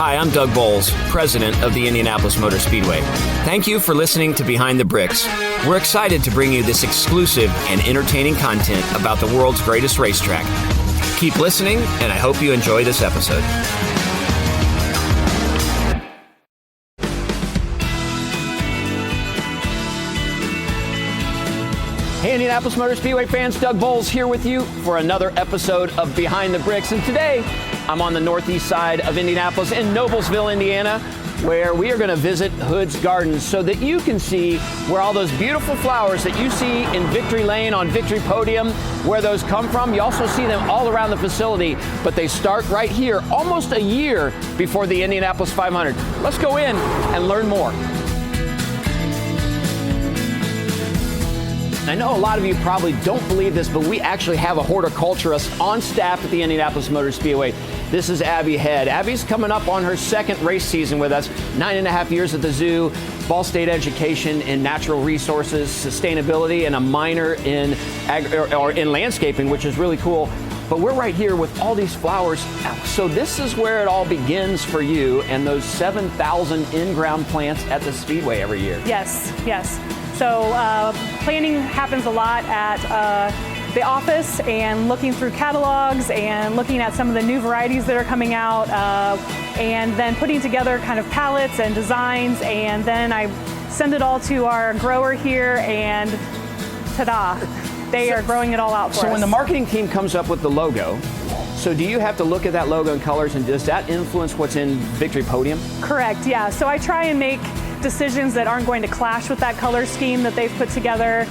Hi, I'm Doug Boles, president of the Indianapolis Motor Speedway. Thank you for listening to Behind the Bricks. We're excited to bring you this exclusive and entertaining content about the world's greatest racetrack. Keep listening, and I hope you enjoy this episode. Hey, Indianapolis Motor Speedway fans, Doug Boles here with you for another episode of Behind the Bricks. And today, I'm on the northeast side of Indianapolis in Noblesville, Indiana, where we are going to visit Hood's Gardens so that you can see where all those beautiful flowers that you see in Victory Lane on Victory Podium, where those come from. You also see them all around the facility, but they start right here almost a year before the Indianapolis 500. Let's go in and learn more. I know a lot of you probably don't believe this, but we actually have a horticulturist on staff at the Indianapolis Motor Speedway. This is Abby Head. Abby's coming up on her second race season with us, 9.5 years at the zoo, Ball State education in natural resources, sustainability, and a minor in landscaping, which is really cool. But we're right here with all these flowers. So this is where it all begins for you and those 7,000 in-ground plants at the Speedway every year. Yes, yes. So planning happens a lot at the office and looking through catalogs and looking at some of the new varieties that are coming out and then putting together kind of palettes and designs, and then I send it all to our grower here and ta-da, they are growing it all out for us. So when the marketing team comes up with the logo, so do you have to look at that logo and colors, and does that influence what's in Victory Podium? Correct, yeah. So I try and make decisions that aren't going to clash with that color scheme that they've put together.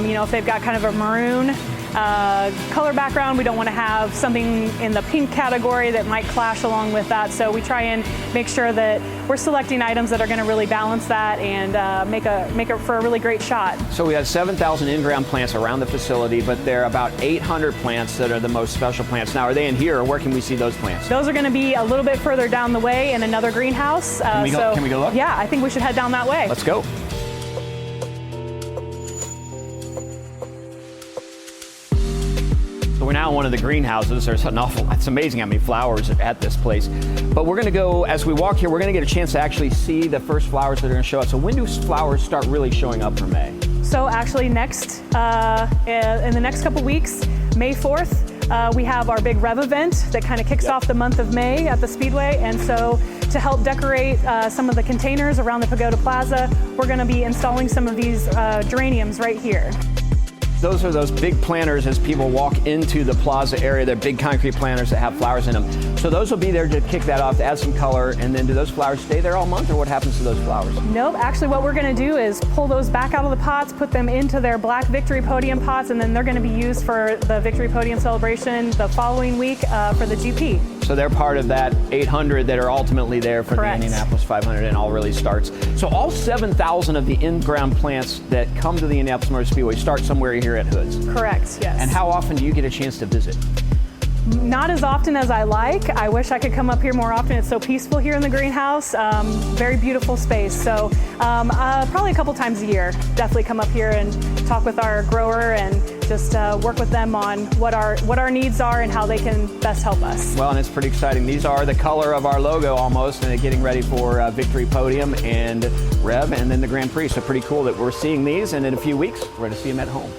You know, if they've got kind of a maroon color background, we don't want to have something in the pink category that might clash along with that. So we try and make sure that we're selecting items that are going to really balance that and make it for a really great shot. So we have 7,000 in-ground plants around the facility, but there are about 800 plants that are the most special plants. Now, are they in here, or where can we see those plants? Those are going to be a little bit further down the way in another greenhouse. Can we go look? Yeah, I think we should head down that way. Let's go. So we're now in one of the greenhouses. There's it's amazing how many flowers are at this place. But we're going to go, as we walk here, we're going to get a chance to actually see the first flowers that are going to show up. So when do flowers start really showing up for May? So actually in the next couple weeks, May 4th, we have our big Rev event that kind of kicks off the month of May at the Speedway. And so to help decorate some of the containers around the Pagoda Plaza, we're going to be installing some of these geraniums right here. Those are those big planters as people walk into the plaza area. They're big concrete planters that have flowers in them. So those will be there to kick that off, to add some color. And then do those flowers stay there all month, or what happens to those flowers? Nope, actually what we're going to do is pull those back out of the pots, put them into their black Victory Podium pots, and then they're going to be used for the Victory Podium celebration the following week for the GP. So they're part of that 800 that are ultimately there for Correct. The Indianapolis 500, and all really starts. So all 7,000 of the in-ground plants that come to the Indianapolis Motor Speedway start somewhere here at Hood's. Correct, yes. And how often do you get a chance to visit? Not as often as I like. I wish I could come up here more often. It's so peaceful here in the greenhouse. Very beautiful space. So probably a couple times a year, definitely come up here and talk with our grower and just work with them on what our needs are and how they can best help us. Well, and it's pretty exciting. These are the color of our logo almost, and they're getting ready for Victory Podium and Rev and then the Grand Prix. So pretty cool that we're seeing these, and in a few weeks, we're going to see them at home.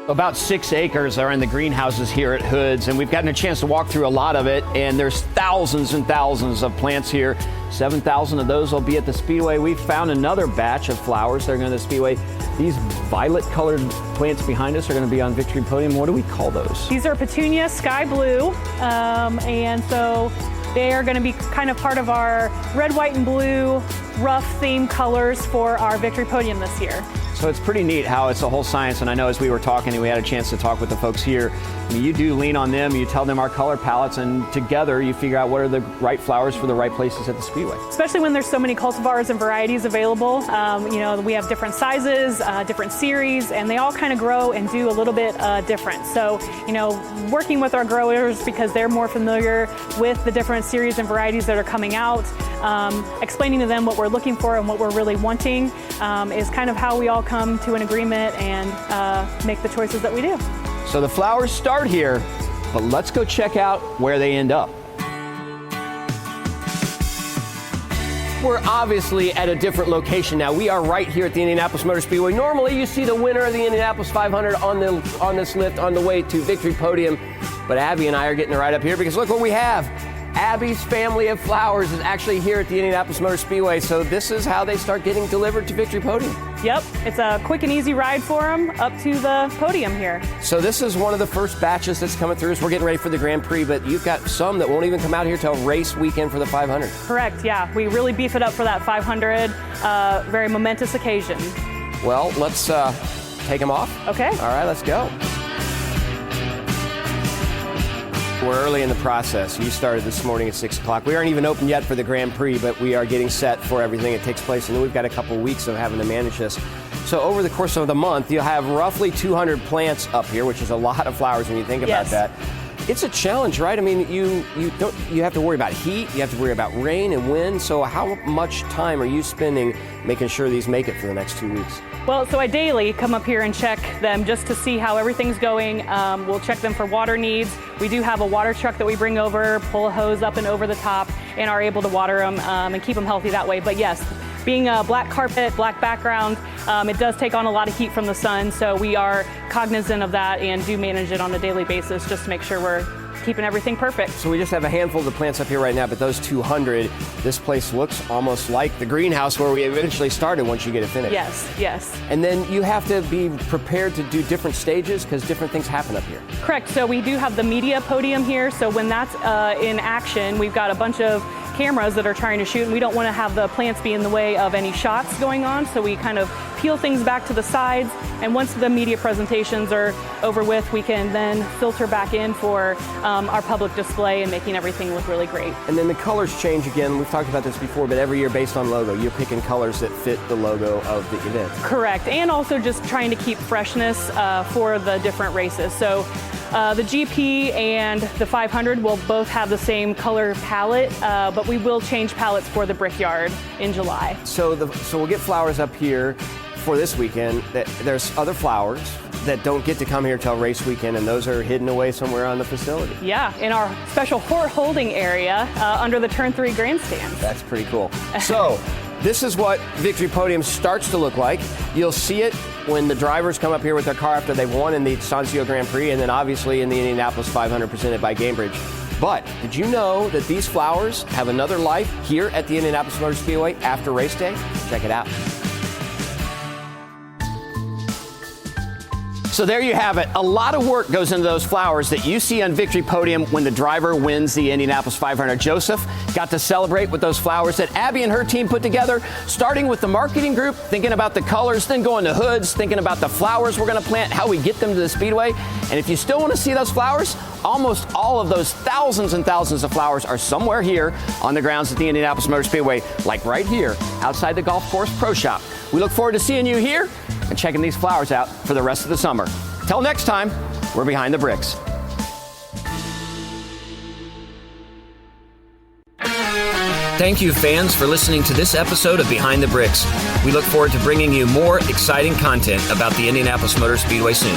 About 6 acres are in the greenhouses here at Hood's, and we've gotten a chance to walk through a lot of it, and there's thousands and thousands of plants here. 7,000 of those will be at the Speedway. We found another batch of flowers that are going to the Speedway. These violet-colored plants behind us are going to be on Victory Podium. What do we call those? These are petunia sky blue, and so they are going to be kind of part of our red, white, and blue rough theme colors for our Victory Podium this year. So it's pretty neat how it's a whole science, and I know as we were talking and we had a chance to talk with the folks here, I mean, you do lean on them, you tell them our color palettes, and together you figure out what are the right flowers for the right places at the Speedway. Especially when there's so many cultivars and varieties available. You know, we have different sizes, different series, and they all kind of grow and do a little bit different. So, you know, working with our growers because they're more familiar with the different series and varieties that are coming out, explaining to them what we're looking for and what we're really wanting is kind of how we all come to an agreement and make the choices that we do. So the flowers start here, but let's go check out where they end up. We're obviously at a different location now. We are right here at the Indianapolis Motor Speedway. Normally you see the winner of the Indianapolis 500 on this lift on the way to Victory Podium, but Abby and I are getting right up here because look what we have. Abby's family of flowers is actually here at the Indianapolis Motor Speedway, so this is how they start getting delivered to Victory Podium. Yep, it's a quick and easy ride for them up to the podium here. So this is one of the first batches that's coming through as we're getting ready for the Grand Prix, but you've got some that won't even come out here till race weekend for the 500. Correct, yeah. We really beef it up for that 500, very momentous occasion. Well, let's take them off. Okay. All right, let's go. We're early in the process. You started this morning at 6 o'clock. We aren't even open yet for the Grand Prix, but we are getting set for everything that takes place. And then we've got a couple of weeks of having to manage this. So over the course of the month, you'll have roughly 200 plants up here, which is a lot of flowers when you think about that. It's a challenge, right? I mean, you have to worry about heat, you have to worry about rain and wind. So how much time are you spending making sure these make it for the next 2 weeks? Well, so I daily come up here and check them just to see how everything's going. We'll check them for water needs. We do have a water truck that we bring over, pull a hose up and over the top, and are able to water them and keep them healthy that way. But yes, being a black carpet, black background, it does take on a lot of heat from the sun, so we are cognizant of that and do manage it on a daily basis just to make sure we're keeping everything perfect. So we just have a handful of the plants up here right now, but those 200, this place looks almost like the greenhouse where we eventually started once you get it finished. Yes, yes. And then you have to be prepared to do different stages because different things happen up here. Correct, so we do have the media podium here, so when that's in action, we've got a bunch of cameras that are trying to shoot, and we don't want to have the plants be in the way of any shots going on, so we kind of peel things back to the sides, and once the media presentations are over with, we can then filter back in for our public display and making everything look really great. And then the colors change again. We've talked about this before, but every year based on logo, you're picking colors that fit the logo of the event. Correct, and also just trying to keep freshness for the different races. So the GP and the 500 will both have the same color palette, but we will change palettes for the Brickyard in July. So we'll get flowers up here for this weekend. There's other flowers that don't get to come here till race weekend, and those are hidden away somewhere on the facility. Yeah, in our special hort holding area under the Turn 3 grandstand. That's pretty cool. So this is what Victory Podium starts to look like. You'll see it when the drivers come up here with their car after they've won in the Sancio Grand Prix, and then obviously in the Indianapolis 500 presented by Gamebridge. But did you know that these flowers have another life here at the Indianapolis Motor Speedway after race day? Check it out. So there you have it. A lot of work goes into those flowers that you see on Victory Podium when the driver wins the Indianapolis 500. Joseph got to celebrate with those flowers that Abby and her team put together, starting with the marketing group, thinking about the colors, then going to hoods, thinking about the flowers we're going to plant, how we get them to the Speedway. And if you still want to see those flowers, almost all of those thousands and thousands of flowers are somewhere here on the grounds at the Indianapolis Motor Speedway, like right here outside the Golf Course Pro Shop. We look forward to seeing you here and checking these flowers out for the rest of the summer. Till next time, we're Behind the Bricks. Thank you, fans, for listening to this episode of Behind the Bricks. We look forward to bringing you more exciting content about the Indianapolis Motor Speedway soon.